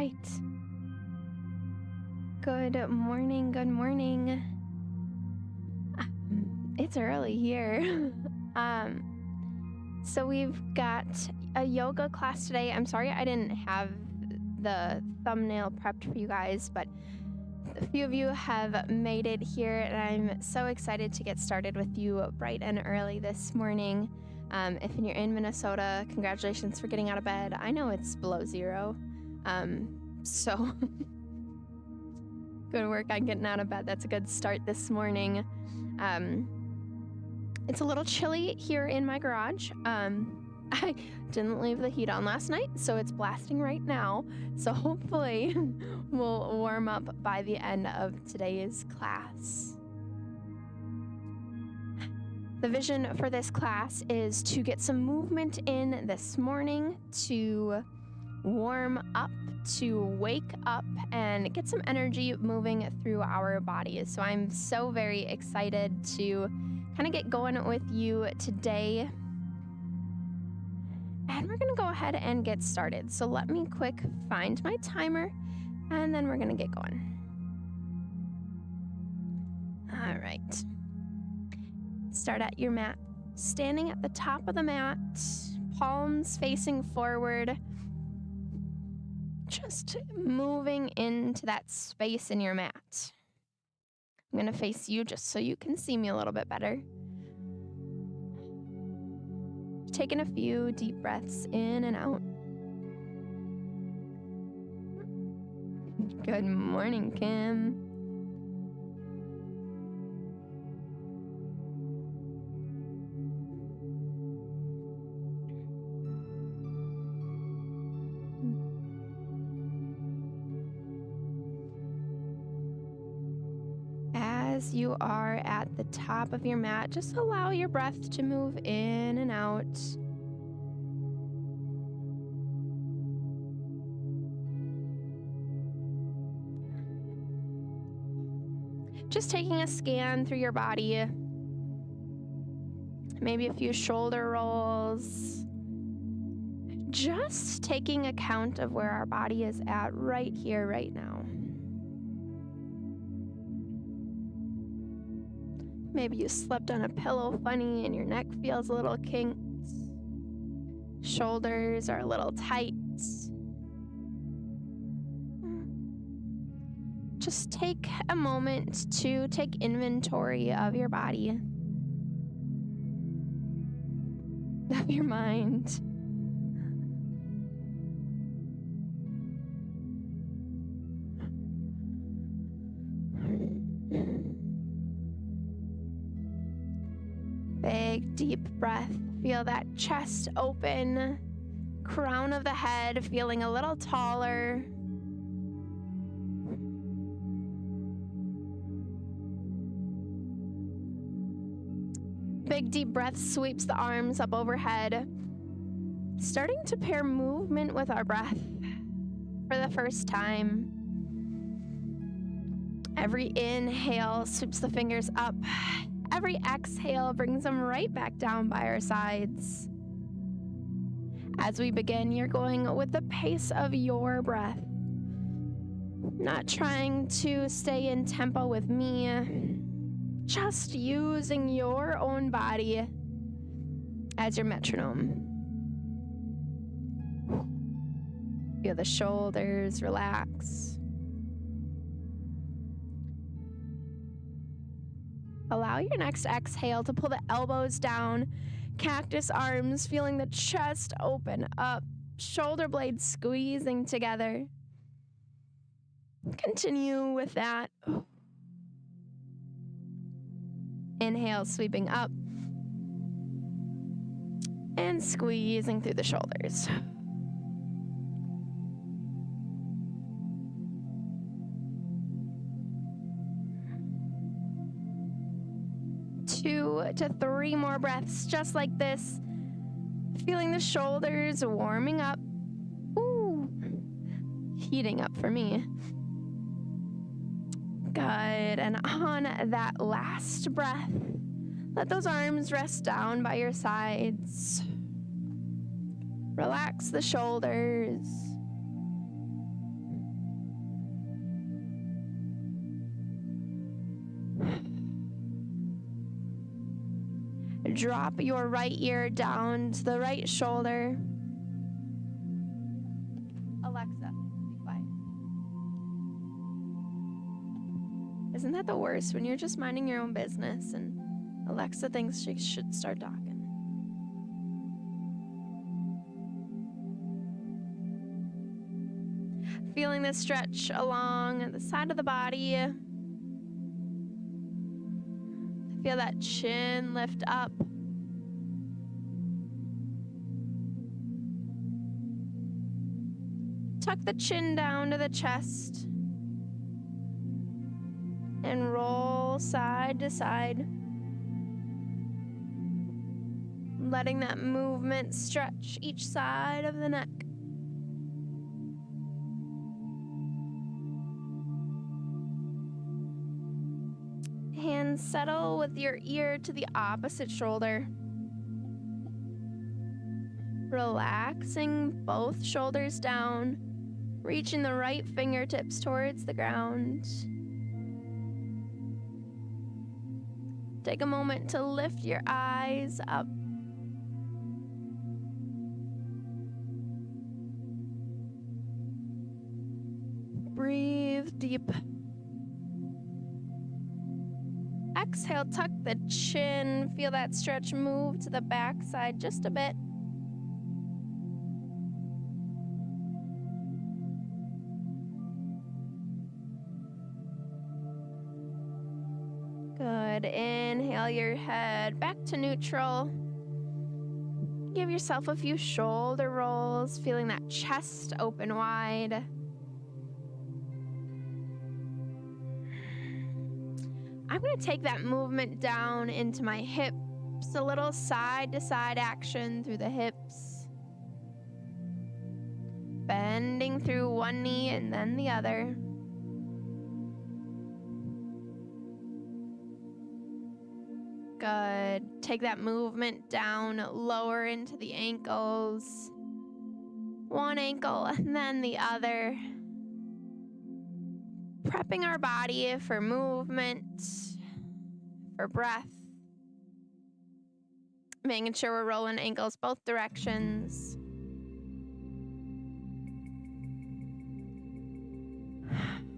right. Good morning. Good morning. It's early here. So we've got a yoga class today. I'm sorry I didn't have the thumbnail prepped for you guys, but a few of you have made it here, and I'm so excited to get started with you bright and early this morning. If you're in Minnesota, congratulations for getting out of bed. I know it's below zero, so good work on getting out of bed. That's a good start this morning. It's a little chilly here in my garage. I didn't leave the heat on last night, so it's blasting right now. So hopefully we'll warm up by the end of today's class. The vision for this class is to get some movement in this morning, to warm up, to wake up, and get some energy moving through our bodies. So I'm so very excited to kind of get going with you today. And we're going to go ahead and get started. So let me quick find my timer, and then we're going to get going. All right. Start at your mat. Standing at the top of the mat, palms facing forward. Just moving into that space in your mat. I'm going to face you just so you can see me a little bit better. Taking a few deep breaths in and out. Good morning, Kim. As you are at the top of your mat, just allow your breath to move in and out. Just taking a scan through your body. Maybe a few shoulder rolls. Just taking account of where our body is at right here, right now. Maybe you slept on a pillow funny and your neck feels a little kinked. Shoulders are a little tight. Just take a moment to take inventory of your body, of your mind. Big, deep breath. Feel that chest open, crown of the head feeling a little taller. Big, deep breath sweeps the arms up overhead, starting to pair movement with our breath for the first time. Every inhale sweeps the fingers up. Every exhale brings them right back down by our sides. As we begin, you're going with the pace of your breath. Not trying to stay in tempo with me. Just using your own body as your metronome. Feel the shoulders relax. Allow your next exhale to pull the elbows down, cactus arms, feeling the chest open up, shoulder blades squeezing together. Continue with that. Inhale, sweeping up and squeezing through the shoulders. Two to three more breaths just like this. Feeling the shoulders warming up. Ooh, heating up for me. Good. And on that last breath, let those arms rest down by your sides. Relax the shoulders. Drop your right ear down to the right shoulder. Alexa, be quiet. Isn't that the worst when you're just minding your own business and Alexa thinks she should start talking? Feeling the stretch along the side of the body. Feel that chin lift up. Tuck the chin down to the chest and roll side to side, letting that movement stretch each side of the neck. Hands settle with your ear to the opposite shoulder. Relaxing both shoulders down, reaching the right fingertips towards the ground. Take a moment to lift your eyes up. Breathe deep. Exhale, tuck the chin. Feel that stretch move to the back side just a bit. Good. Inhale your head back to neutral. Give yourself a few shoulder rolls, feeling that chest open wide. I'm going to take that movement down into my hips, a little side-to-side action through the hips. Bending through one knee and then the other. Good. Take that movement down, lower into the ankles. One ankle and then the other. Prepping our body for movement, for breath. Making sure we're rolling ankles both directions.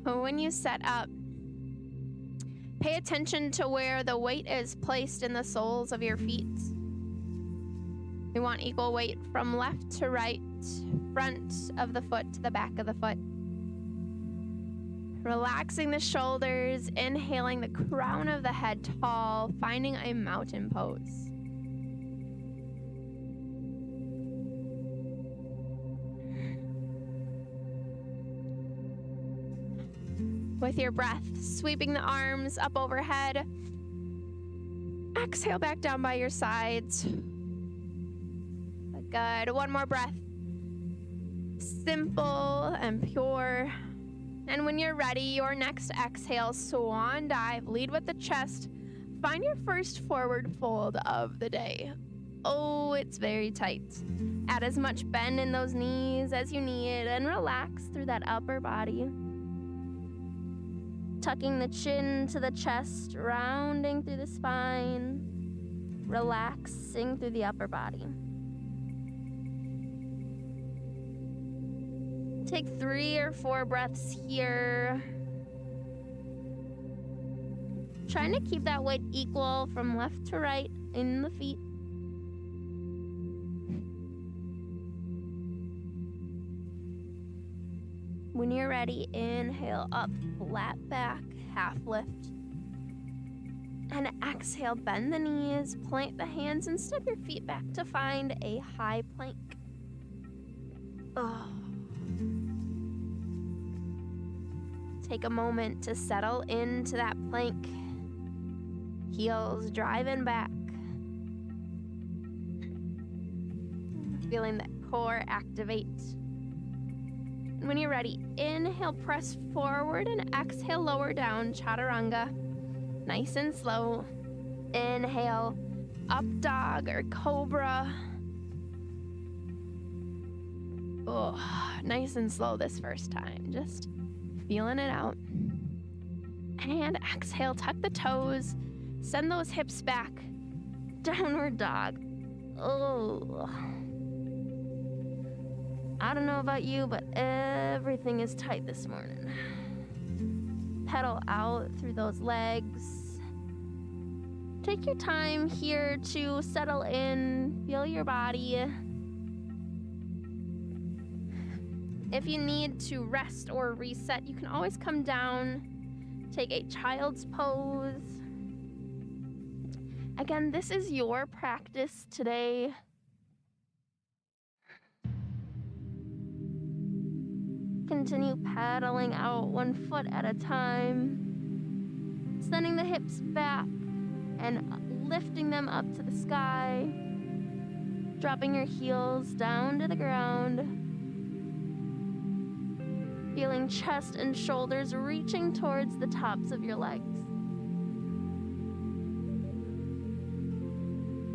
When you set up, pay attention to where the weight is placed in the soles of your feet. We want equal weight from left to right, front of the foot to the back of the foot. Relaxing the shoulders, inhaling the crown of the head tall, finding a mountain pose. With your breath, sweeping the arms up overhead. Exhale back down by your sides. Good. One more breath. Simple and pure. And when you're ready, your next exhale, swan dive, lead with the chest. Find your first forward fold of the day. Oh, it's very tight. Add as much bend in those knees as you need and relax through that upper body. Tucking the chin to the chest, rounding through the spine, relaxing through the upper body. Take 3 or 4 breaths here. Trying to keep that weight equal from left to right in the feet. When you're ready, inhale up, flat back, half lift. And exhale, bend the knees, plant the hands, and step your feet back to find a high plank. Oh. Take a moment to settle into that plank. Heels driving back. Feeling that core activate. And when you're ready, inhale, press forward, and exhale, lower down, chaturanga. Nice and slow. Inhale, up dog or cobra. Oh, nice and slow this first time. Just feeling it out. And exhale, tuck the toes, send those hips back. downward dog. Oh. I don't know about you, but everything is tight this morning. Pedal out through those legs. Take your time here to settle in, feel your body. If you need to rest or reset, you can always come down, take a child's pose. Again, this is your practice today. Continue pedaling out 1 foot at a time, sending the hips back and lifting them up to the sky, dropping your heels down to the ground, feeling chest and shoulders reaching towards the tops of your legs.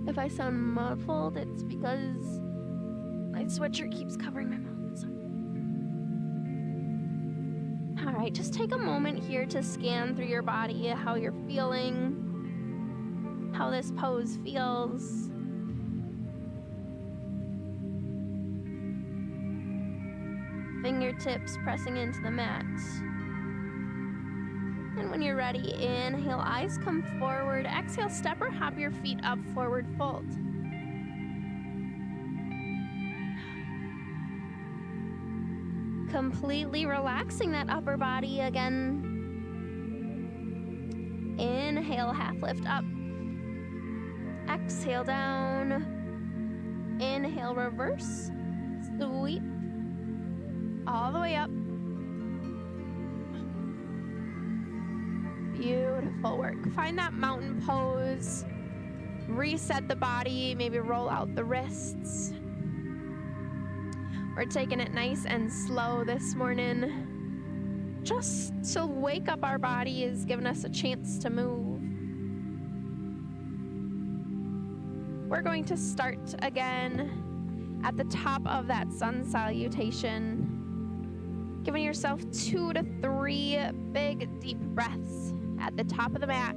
If I sound muffled, it's because my sweatshirt keeps covering my mouth. All right, just take a moment here to scan through your body, how you're feeling, how this pose feels. Fingertips pressing into the mat. And when you're ready, inhale, eyes come forward. Exhale, step or hop your feet up, forward fold. Completely relaxing that upper body again. Inhale, half lift up. Exhale, down. Inhale, reverse. Sweep. All the way up. Beautiful work. Find that mountain pose. Reset the body, maybe roll out the wrists. We're taking it nice and slow this morning. Just to wake up our bodies, giving us a chance to move. We're going to start again at the top of that sun salutation. Giving yourself 2 to 3 big, deep breaths at the top of the mat.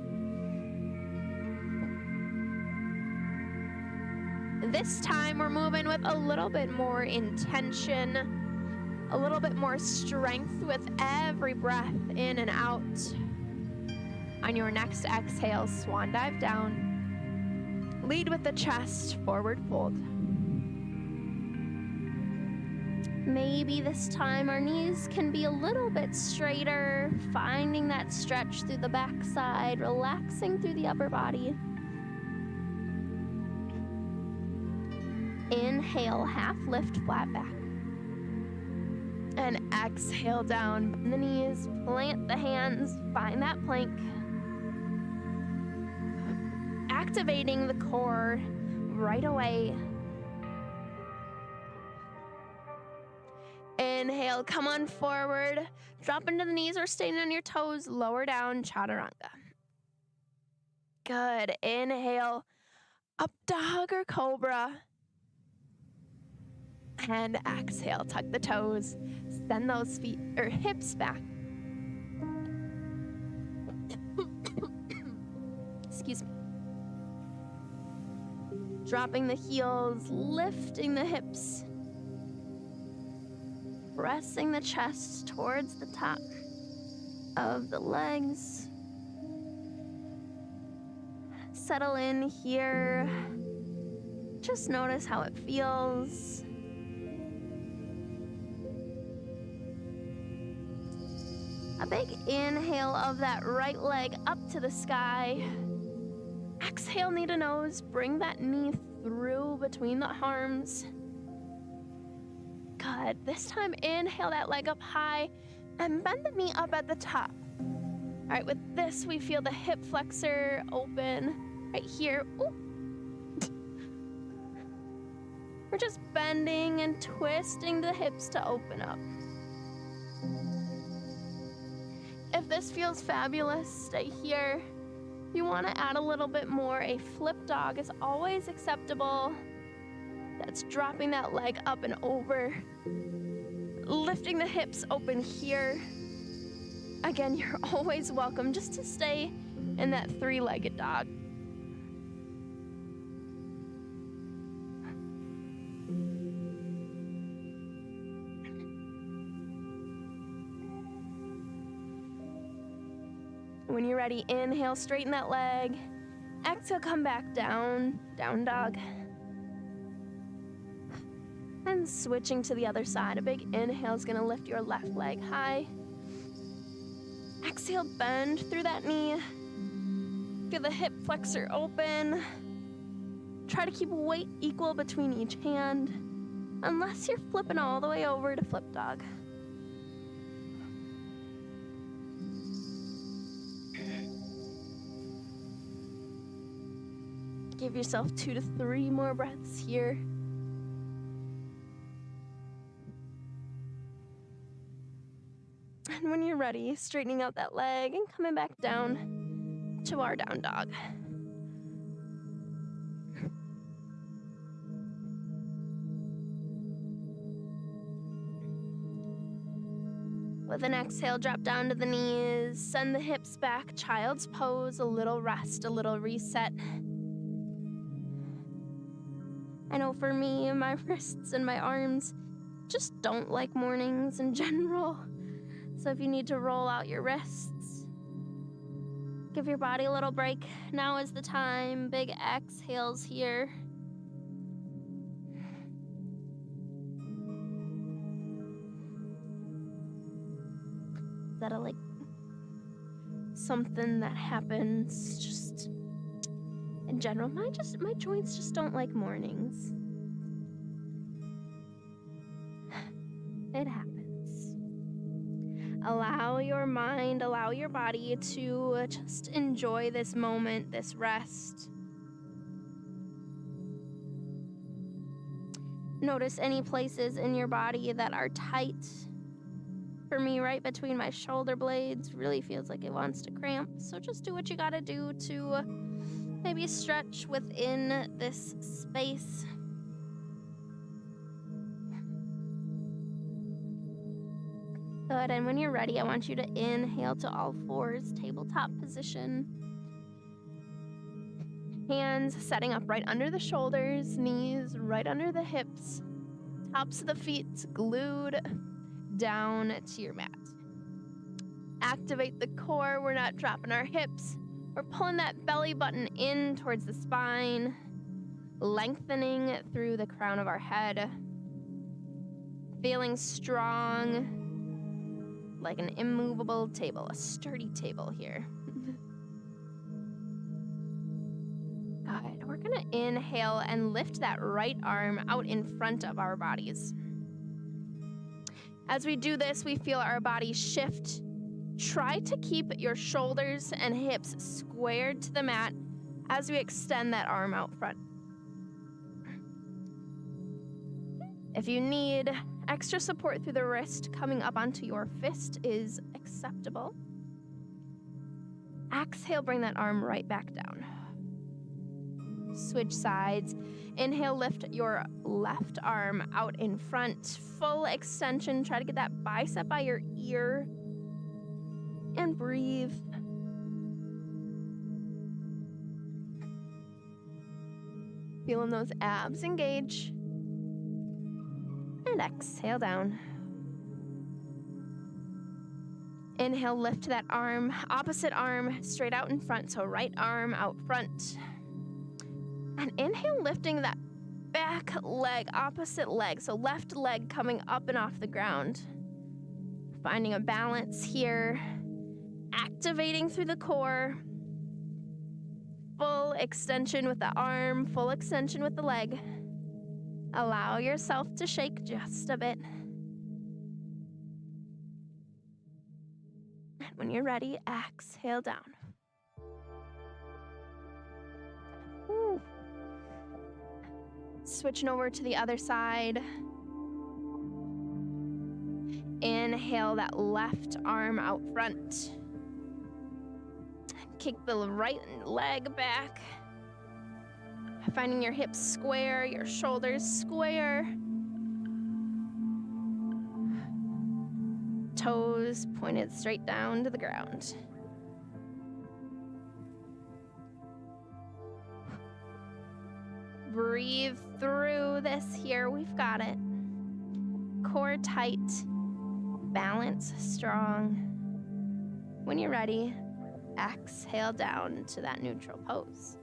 This time we're moving with a little bit more intention, a little bit more strength with every breath in and out. On your next exhale, swan dive down. Lead with the chest, forward fold. Maybe this time our knees can be a little bit straighter, finding that stretch through the backside, relaxing through the upper body. Inhale, half lift, flat back. And exhale down, bend the knees, plant the hands, find that plank. Activating the core right away. Inhale, come on forward. Drop into the knees or staying on your toes. Lower down, chaturanga. Good. Inhale, up dog or cobra. And exhale, tuck the toes. Send those feet or hips back. Excuse me. Dropping the heels, lifting the hips. Pressing the chest towards the top of the legs. Settle in here. Just notice how it feels. A big inhale of that right leg up to the sky. Exhale, knee to nose. Bring that knee through between the arms. Good. This time, inhale that leg up high and bend the knee up at the top. All right, with this, we feel the hip flexor open right here. Ooh. We're just bending and twisting the hips to open up. If this feels fabulous, stay here. If you want to add a little bit more, a flip dog is always acceptable. That's dropping that leg up and over. Lifting the hips open here. Again, you're always welcome just to stay in that 3-legged dog. When you're ready, inhale, straighten that leg. Exhale, come back down, down dog. And switching to the other side, a big inhale is gonna lift your left leg high. Exhale, bend through that knee. Feel the hip flexor open. Try to keep weight equal between each hand, unless you're flipping all the way over to flip dog. Give yourself 2 to 3 more breaths here. And when you're ready, straightening out that leg and coming back down to our down dog. With an exhale, drop down to the knees, send the hips back, child's pose, a little rest, a little reset. I know for me, my wrists and my arms just don't like mornings in general. So if you need to roll out your wrists, give your body a little break. Now is the time. Big exhales here. Is that something that happens just in general? My joints just don't like mornings. It happens. Allow your mind, allow your body to just enjoy this moment, this rest. Notice any places in your body that are tight. For me, right between my shoulder blades, really feels like it wants to cramp. So just do what you gotta do to maybe stretch within this space. Good, and when you're ready, I want you to inhale to all fours, tabletop position. Hands setting up right under the shoulders, knees right under the hips, tops of the feet glued down to your mat. Activate the core. We're not dropping our hips. We're pulling that belly button in towards the spine, lengthening through the crown of our head, feeling strong, like an immovable table, a sturdy table here. Good. We're gonna inhale and lift that right arm out in front of our bodies. As we do this, we feel our body shift. Try to keep your shoulders and hips squared to the mat as we extend that arm out front. If you need extra support through the wrist, coming up onto your fist is acceptable. Exhale, bring that arm right back down. Switch sides. Inhale, lift your left arm out in front. Full extension. Try to get that bicep by your ear. And breathe. Feeling those abs engage. And exhale down. Inhale, lift that arm, opposite arm straight out in front. So right arm out front. And inhale, lifting that back leg, opposite leg. So left leg coming up and off the ground. Finding a balance here. Activating through the core. Full extension with the arm, full extension with the leg. Allow yourself to shake just a bit. And when you're ready, exhale down. Ooh. Switching over to the other side. Inhale that left arm out front. Kick the right leg back. Finding your hips square, your shoulders square. Toes pointed straight down to the ground. Breathe through this here. We've got it. Core tight. Balance strong. When you're ready, exhale down to that neutral pose.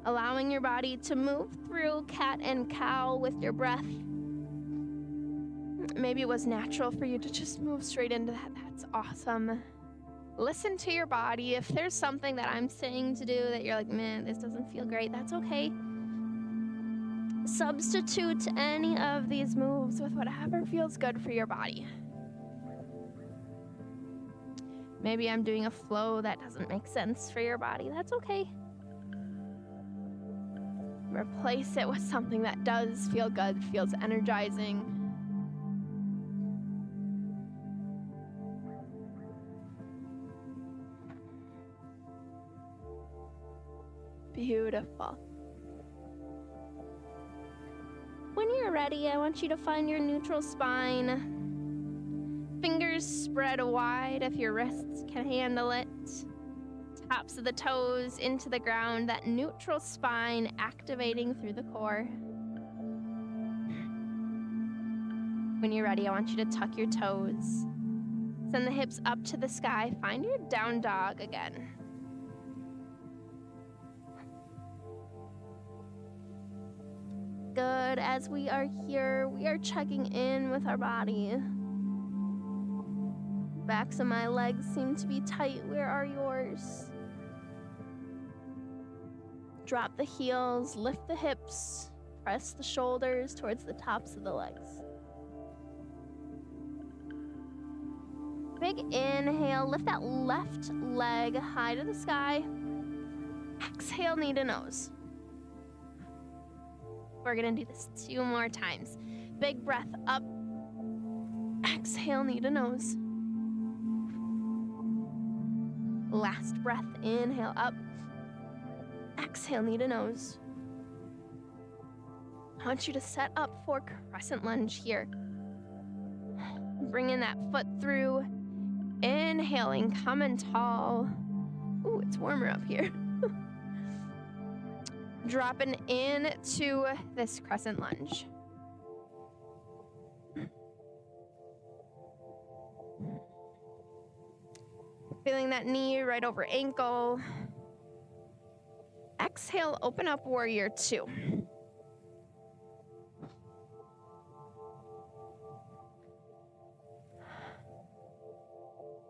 Allowing your body to move through cat and cow with your breath. Maybe it was natural for you to just move straight into that. That's awesome. Listen to your body. If there's something that I'm saying to do that you're like, man, this doesn't feel great, that's okay. Substitute any of these moves with whatever feels good for your body. Maybe I'm doing a flow that doesn't make sense for your body. That's okay. Replace it with something that does feel good, feels energizing. Beautiful. When you're ready, I want you to find your neutral spine. Fingers spread wide if your wrists can handle it. Tops of the toes into the ground, that neutral spine activating through the core. When you're ready, I want you to tuck your toes. Send the hips up to the sky. Find your down dog again. Good. As we are here, we are checking in with our body. Backs of my legs seem to be tight. Where are yours? Drop the heels, lift the hips, press the shoulders towards the tops of the legs. Big inhale, lift that left leg high to the sky. Exhale, knee to nose. We're gonna do this 2 more times. Big breath up. Exhale, knee to nose. Last breath, inhale up. Exhale, knee to nose. I want you to set up for crescent lunge here. Bring in that foot through. Inhaling, coming tall. Ooh, it's warmer up here. Dropping into this crescent lunge. Feeling that knee right over ankle. Exhale, open up warrior 2.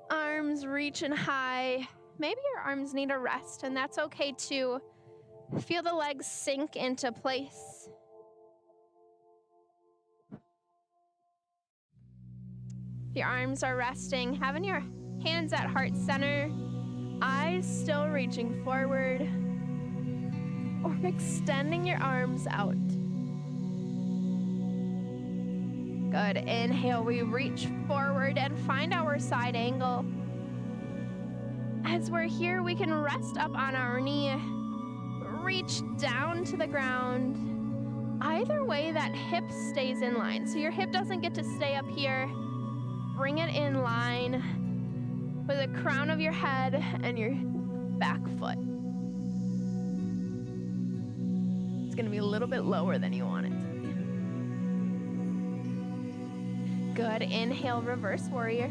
Arms reaching high. Maybe your arms need a rest, and that's okay too. Feel the legs sink into place. If your arms are resting, having your hands at heart center, eyes still reaching forward, or extending your arms out. Good. Inhale, we reach forward and find our side angle. As we're here, we can rest up on our knee, reach down to the ground. Either way, that hip stays in line. So your hip doesn't get to stay up here. Bring it in line with the crown of your head and your back foot. It's gonna be a little bit lower than you want it to be. Good. Inhale, reverse warrior.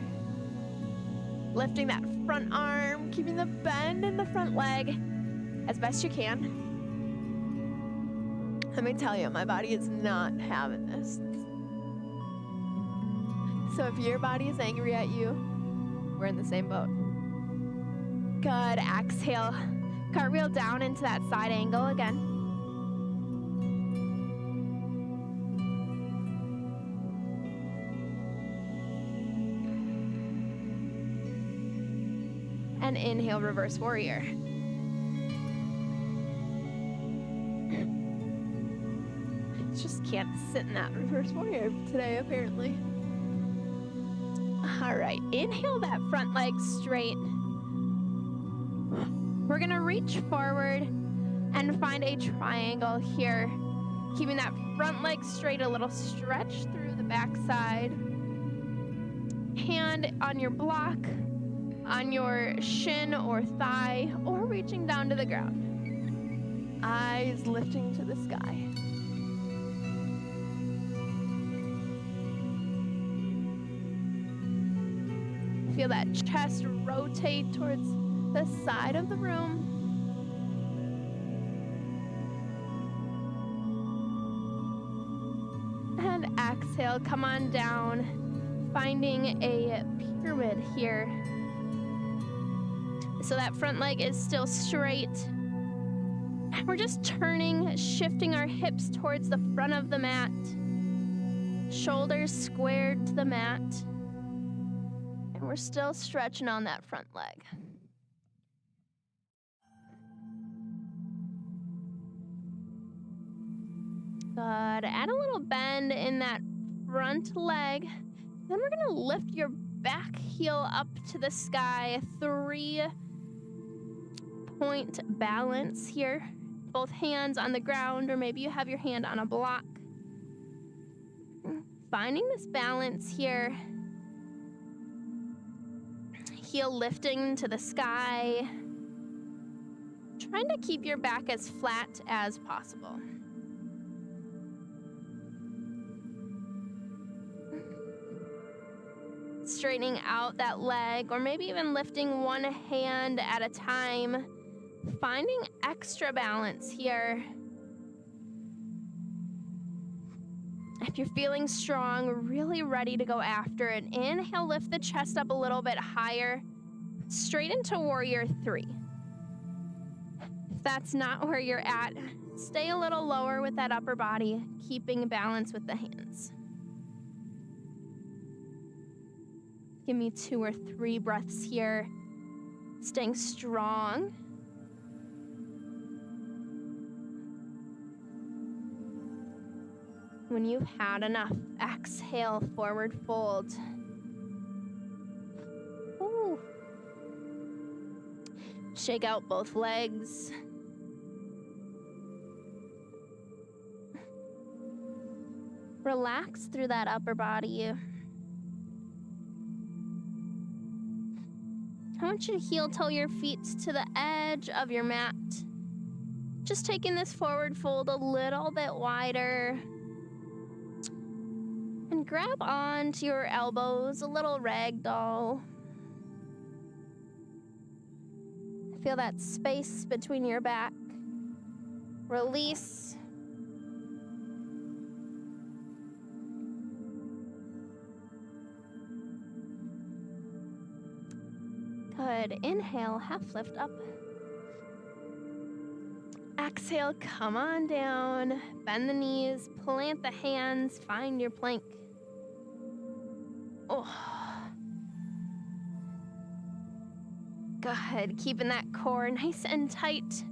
Lifting that front arm, keeping the bend in the front leg as best you can. Let me tell you, my body is not having this. So if your body is angry at you, we're in the same boat. Good. Exhale. Cartwheel down into that side angle again. And inhale, reverse warrior. Just can't sit in that reverse warrior today, apparently. All right, inhale that front leg straight. We're gonna reach forward and find a triangle here. Keeping that front leg straight, a little stretch through the backside. Hand on your block, on your shin or thigh, or reaching down to the ground. Eyes lifting to the sky. Feel that chest rotate towards the side of the room. And exhale, come on down, finding a pyramid here. So that front leg is still straight. And we're just turning, shifting our hips towards the front of the mat. Shoulders squared to the mat. And we're still stretching on that front leg. Good. Add a little bend in that front leg. Then we're gonna lift your back heel up to the sky. 3-point balance here. Both hands on the ground, or maybe you have your hand on a block. Finding this balance here. Heel lifting to the sky. Trying to keep your back as flat as possible. Straightening out that leg, or maybe even lifting one hand at a time. Finding extra balance here. If you're feeling strong, really ready to go after it, inhale, lift the chest up a little bit higher, straight into Warrior 3. If that's not where you're at, stay a little lower with that upper body, keeping balance with the hands. Give me 2 or 3 breaths here, staying strong. When you've had enough, exhale, forward fold. Ooh. Shake out both legs. Relax through that upper body. I want you to heel toe your feet to the edge of your mat. Just taking this forward fold a little bit wider. And grab onto your elbows, a little ragdoll. Feel that space between your back. Release. Good. Inhale, half lift up. Exhale, come on down. Bend the knees, plant the hands, find your plank. Oh. Good. Keeping that core nice and tight.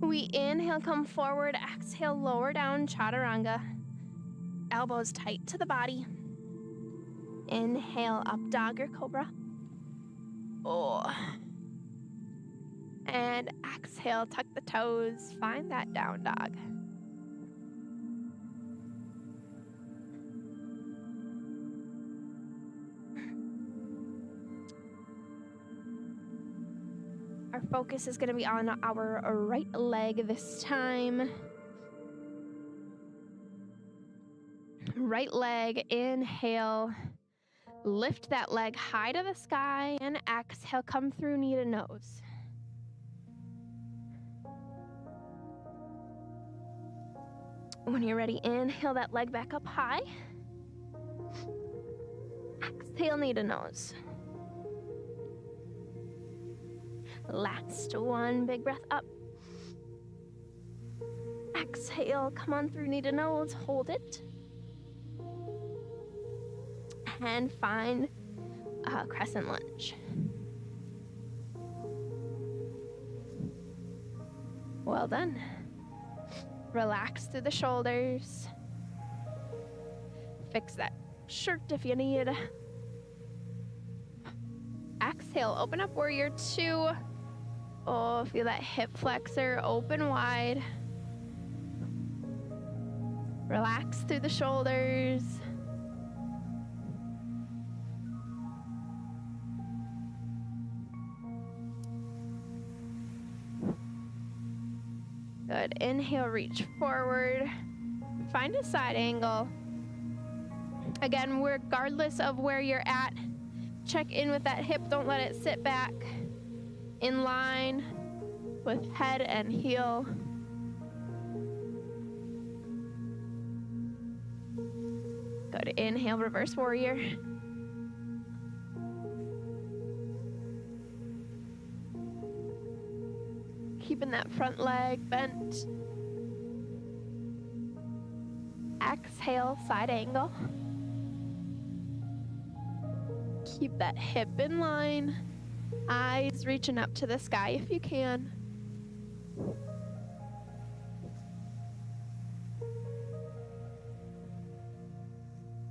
We inhale, come forward. Exhale, lower down, chaturanga. Elbows tight to the body. Inhale, up dog or cobra. Oh. And exhale, tuck the toes, find that down dog. Our focus is going to be on our right leg this time. Right leg, inhale. Lift that leg high to the sky, and exhale, come through knee to nose. When you're ready, inhale that leg back up high. Exhale, knee to nose. Last one, big breath up. Exhale, come on through knee to nose, hold it. And find a crescent lunge. Well done. Relax through the shoulders. Fix that shirt if you need. Exhale, open up Warrior 2. Oh, feel that hip flexor open wide. Relax through the shoulders. Good. Inhale, reach forward. Find a side angle. Again, regardless of where you're at, Check in with that hip. Don't let it sit back. In line with head and heel. Good. Inhale, reverse warrior. Keeping that front leg bent. Exhale, side angle. Keep that hip in line. Eyes reaching up to the sky if you can.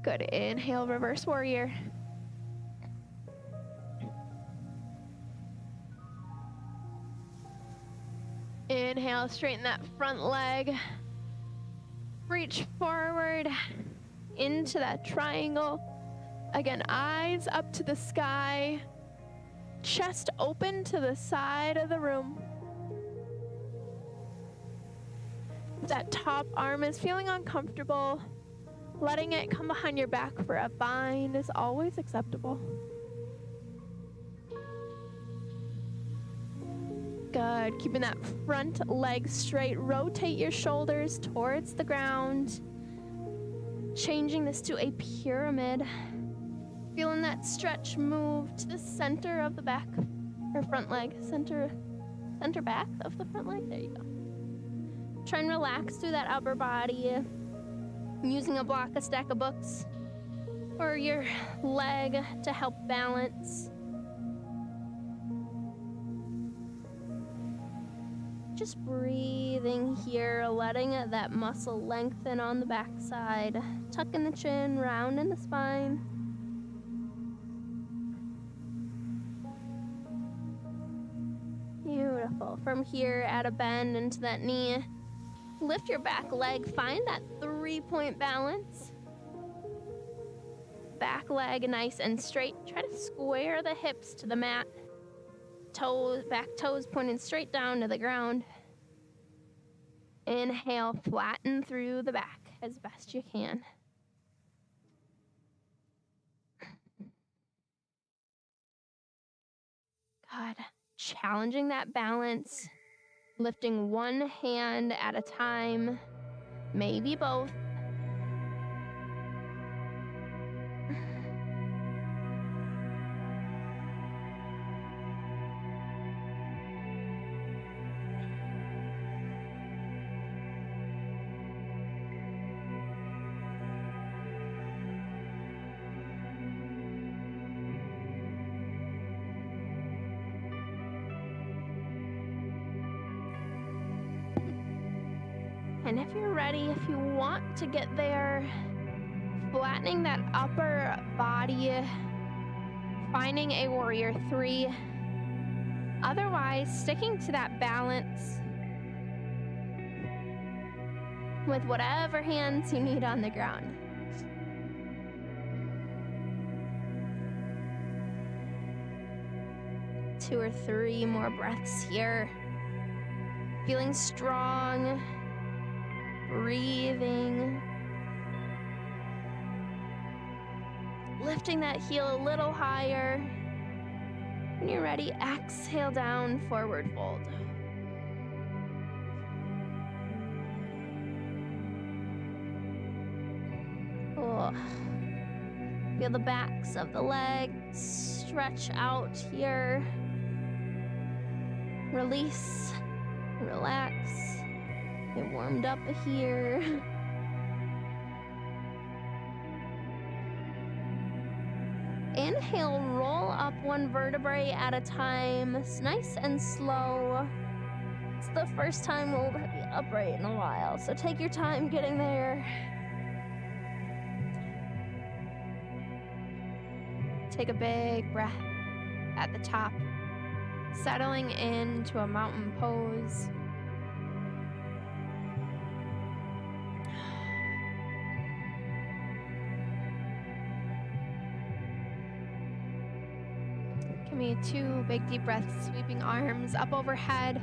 Good. Inhale, reverse warrior. Inhale, straighten that front leg. Reach forward into that triangle. Again, eyes up to the sky. Chest open to the side of the room. If that top arm is feeling uncomfortable, letting it come behind your back for a bind is always acceptable. Good. Keeping that front leg straight. Rotate your shoulders towards the ground. Changing this to a pyramid. Feeling that stretch move to the center of the back or front leg. Center back of the front leg. There you go. Try and relax through that upper body. Using a block, a stack of books, or your leg to help balance. Just breathing here, letting that muscle lengthen on the backside. Tucking the chin, rounding the spine. Beautiful. From here, add a bend into that knee. Lift your back leg, find that 3-point balance. Back leg nice and straight. Try to square the hips to the mat. Back toes pointing straight down to the ground. Inhale, flatten through the back as best you can. Good. Challenging that balance. Lifting one hand at a time, maybe both. And if you're ready, if you want to get there, flattening that upper body, finding a warrior 3. Otherwise, sticking to that balance with whatever hands you need on the ground. Two or three more breaths here. Feeling strong. Breathing. Lifting that heel a little higher. When you're ready, exhale down, forward fold. Oh. Feel the backs of the legs stretch out here. Release, relax. Get warmed up here. Inhale, roll up one vertebrae at a time. It's nice and slow. It's the first time we'll be upright in a while, so take your time getting there. Take a big breath at the top, settling into a mountain pose. Give me 2 big deep breaths, sweeping arms up overhead,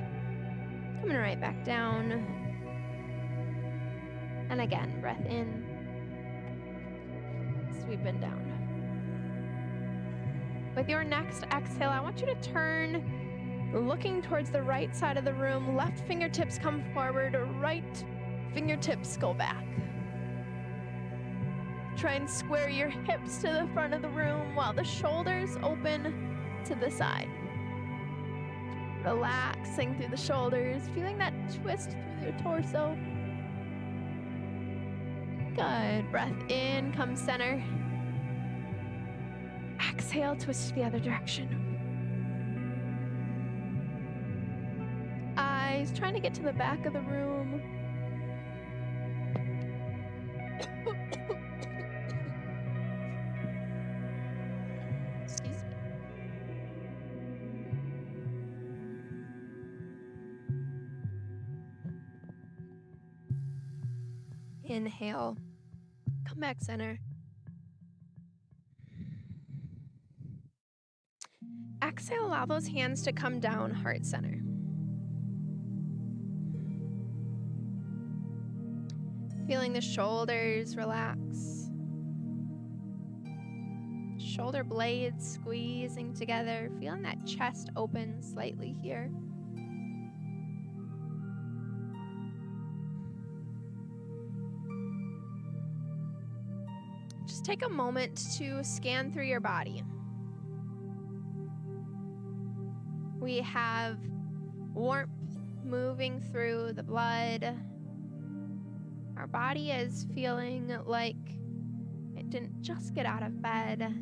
coming right back down. And again, breath in, sweeping down. With your next exhale, I want you to turn, looking towards the right side of the room. Left fingertips come forward, right fingertips go back. Try and square your hips to the front of the room while the shoulders open to the side. Relaxing through the shoulders, feeling that twist through your torso. Good. Breath in, come center. Exhale, twist the other direction. Eyes trying to get to the back of the room. Excuse me. Inhale. Come back center. Exhale, allow those hands to come down, heart center. Feeling the shoulders relax. Shoulder blades squeezing together. Feeling that chest open slightly here. Just take a moment to scan through your body. We have warmth moving through the blood. Our body is feeling like it didn't just get out of bed,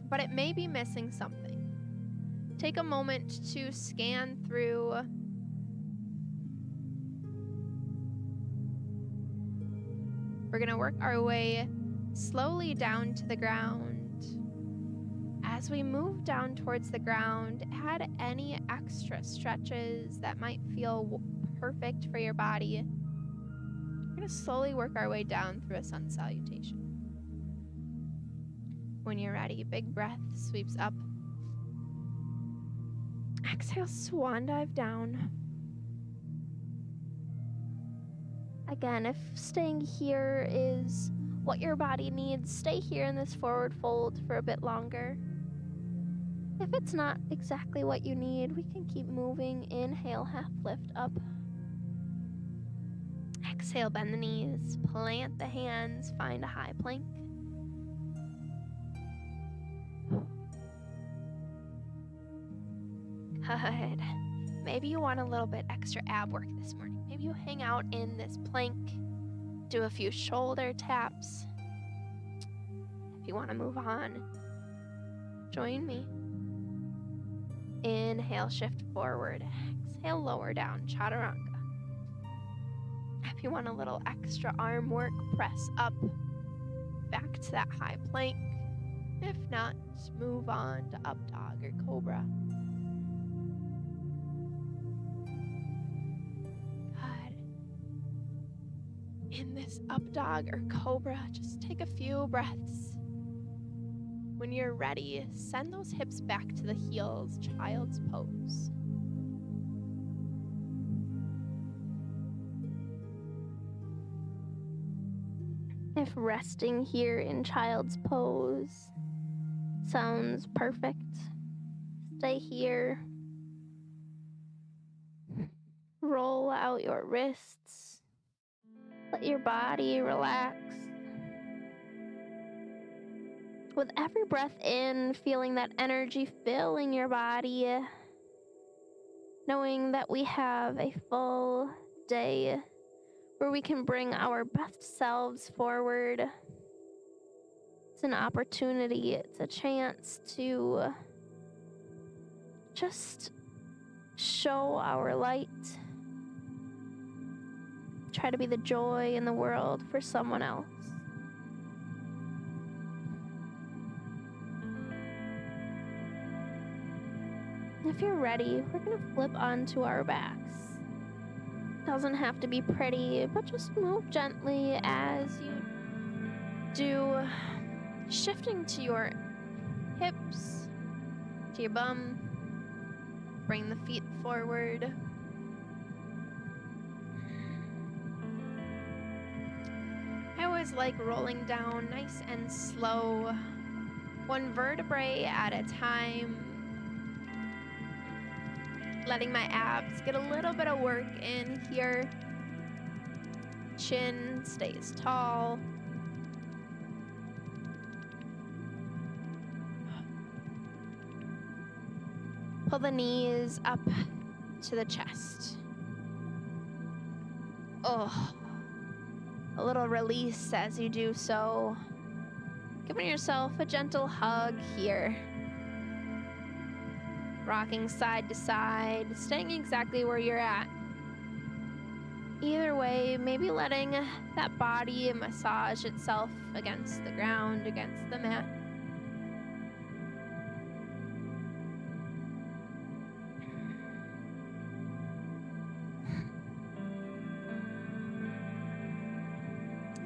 but it may be missing something. Take a moment to scan through. We're going to work our way slowly down to the ground. As we move down towards the ground, add any extra stretches that might feel perfect for your body. We're going to slowly work our way down through a sun salutation. When you're ready, big breath sweeps up. Exhale, swan dive down. Again, if staying here is what your body needs, stay here in this forward fold for a bit longer. If it's not exactly what you need, we can keep moving. Inhale, half lift up. Exhale, bend the knees, plant the hands, find a high plank. Good. Maybe you want a little bit extra ab work this morning. Maybe you hang out in this plank, do a few shoulder taps. If you want to move on, join me. Inhale, shift forward. Exhale, lower down, chaturanga. If you want a little extra arm work, press up, back to that high plank. If not, move on to up dog or cobra. Good. In this up dog or cobra, just take a few breaths. When you're ready, send those hips back to the heels, child's pose. If resting here in child's pose sounds perfect, stay here. Roll out your wrists. Let your body relax. With every breath in, feeling that energy filling your body, knowing that we have a full day where we can bring our best selves forward. It's an opportunity, it's a chance to just show our light. Try to be the joy in the world for someone else. If you're ready, we're going to flip onto our backs. Doesn't have to be pretty, but just move gently as you do, shifting to your hips, to your bum. Bring the feet forward. And always like rolling down nice and slow, one vertebrae at a time, letting my abs get a little bit of work in here. Chin stays tall. Pull the knees up to the chest. Oh, a little release as you do so. Giving yourself a gentle hug here. Rocking side to side, staying exactly where you're at. Either way, maybe letting that body massage itself against the ground, against the mat.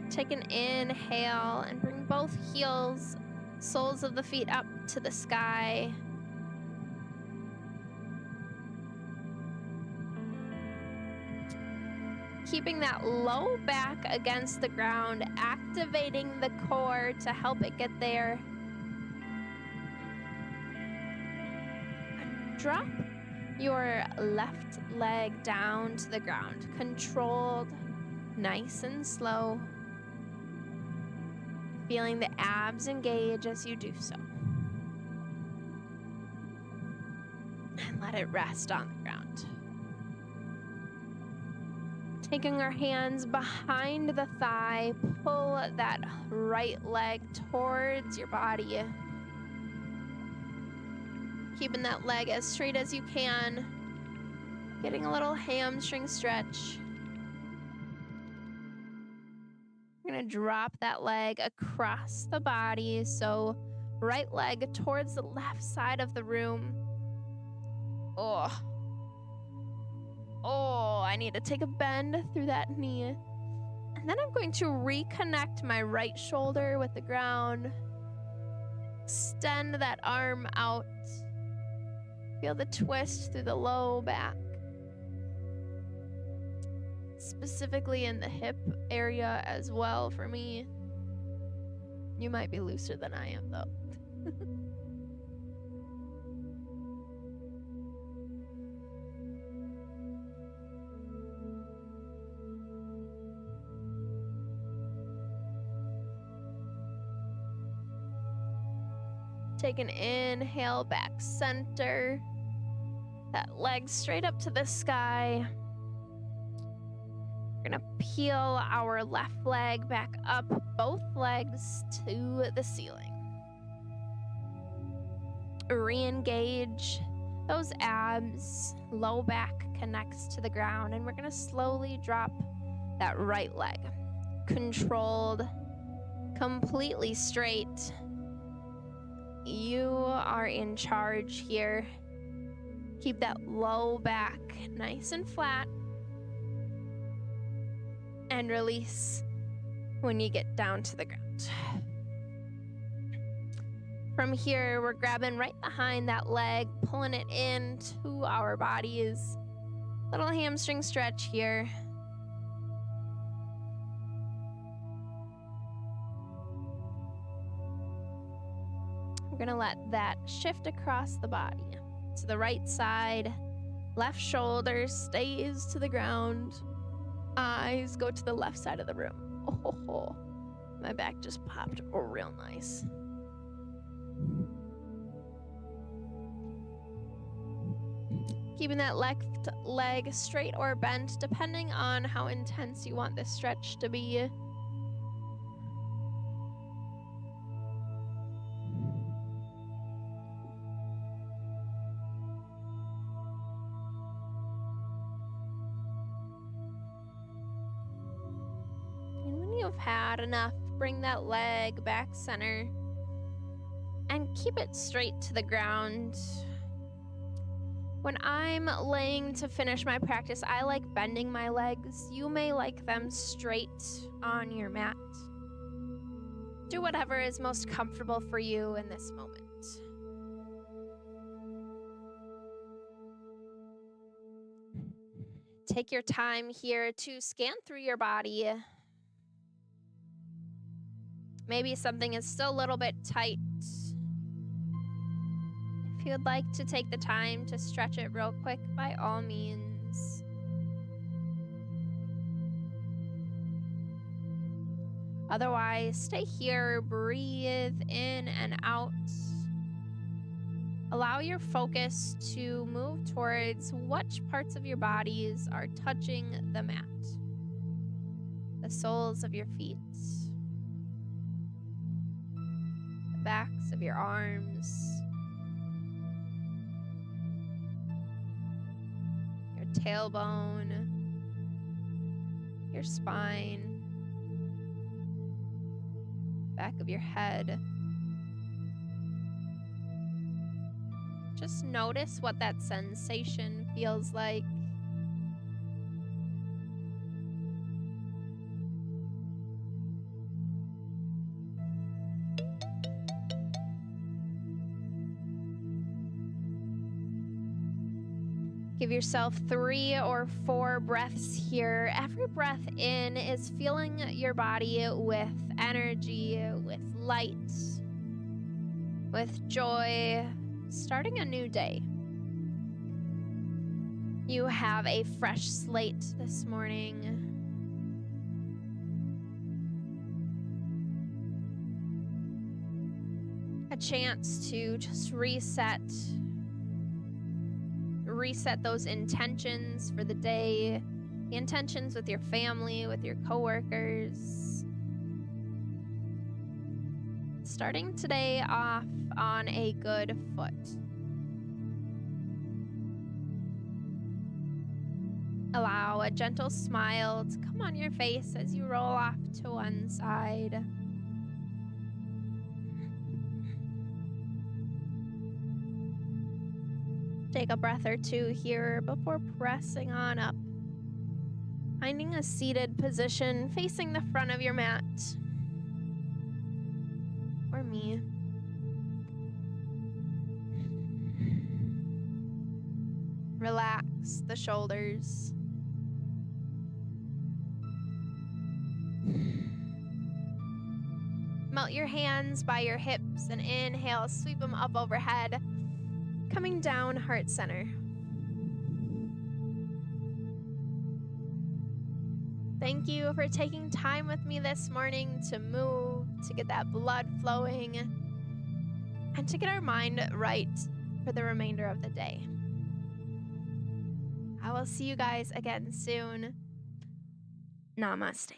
Take an inhale and bring both heels, soles of the feet up to the sky. Keeping that low back against the ground, activating the core to help it get there. Drop your left leg down to the ground, controlled, nice and slow. Feeling the abs engage as you do so. And let it rest on the ground. Taking our hands behind the thigh, pull that right leg towards your body. Keeping that leg as straight as you can. Getting a little hamstring stretch. We're gonna drop that leg across the body. So right leg towards the left side of the room. Oh, I need to take a bend through that knee. And then I'm going to reconnect my right shoulder with the ground. Extend that arm out. Feel the twist through the low back. Specifically in the hip area as well for me. You might be looser than I am though. Take an inhale, back center. That leg straight up to the sky. We're gonna peel our left leg back up, both legs to the ceiling. Re-engage those abs, low back connects to the ground, and we're gonna slowly drop that right leg. Controlled, completely straight. You are in charge here. Keep that low back nice and flat. And release when you get down to the ground. From here, we're grabbing right behind that leg, pulling it into our bodies. Little hamstring stretch here. We're gonna let that shift across the body. To the right side, left shoulder stays to the ground. Eyes go to the left side of the room. Oh, my back just popped real nice. Keeping that left leg straight or bent, depending on how intense you want this stretch to be. You've had enough, bring that leg back center and keep it straight to the ground. When I'm laying to finish my practice, I like bending my legs. You may like them straight on your mat. Do whatever is most comfortable for you in this moment. Take your time here to scan through your body. Maybe something is still a little bit tight. If you'd like to take the time to stretch it real quick, by all means. Otherwise, stay here, breathe in and out. Allow your focus to move towards which parts of your bodies are touching the mat. The soles of your feet, the backs of your arms, your tailbone, your spine, back of your head. Just notice what that sensation feels like. Give yourself 3 or 4 breaths here. Every breath in is filling your body with energy, with light, with joy, starting a new day. You have a fresh slate this morning. A chance to just reset those intentions for the day, the intentions with your family, with your coworkers. Starting today off on a good foot. Allow a gentle smile to come on your face as you roll off to one side. Take a breath or two here before pressing on up. Finding a seated position facing the front of your mat. Or me. Relax the shoulders. Melt your hands by your hips and inhale, sweep them up overhead, coming down heart center. Thank you for taking time with me this morning to move, to get that blood flowing, and to get our mind right for the remainder of the day. I will see you guys again soon. Namaste.